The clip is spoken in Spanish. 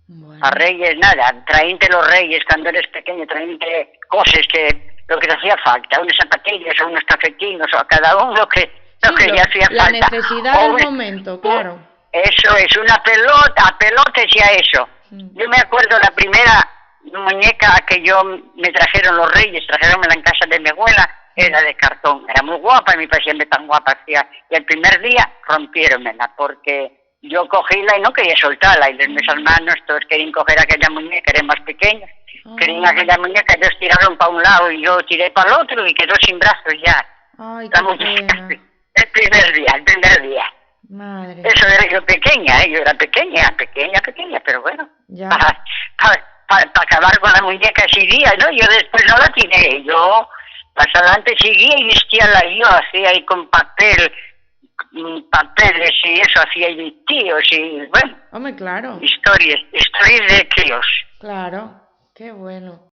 A Bueno, Reyes nada, traínte los Reyes cuando eres pequeño, traínte cosas que lo que te hacía falta, unas zapatillas o unos cafetinos o a cada uno lo sí, que le hacía la falta. necesidad O del momento, u- claro. eso es, una pelota, a pelotes y a eso. Mm. Yo me acuerdo la primera muñeca que yo me trajeron los Reyes, trajeronmela en casa de mi abuela, era de cartón, era muy guapa y me parecía tan guapa, hacía. Y el primer día rompiéronmela porque yo cogíla y no quería soltarla, y mis hermanos todos querían coger aquella muñeca, eran más pequeños, querían Oh, aquella muñeca, ellos tiraron para un lado y yo tiré para el otro y quedó sin brazos ya, ay, la qué muñeca, pena. el primer día. Madre, Eso era yo pequeña, yo era pequeña, pero bueno, ya. para acabar con la muñeca ese día, ¿no? Yo después no la tiré, yo más adelante seguía y vestía la yo, hacía ahí con papeles y eso, hacía y mis tíos y, bueno, Hombre, claro, historias de tíos. claro. Qué bueno.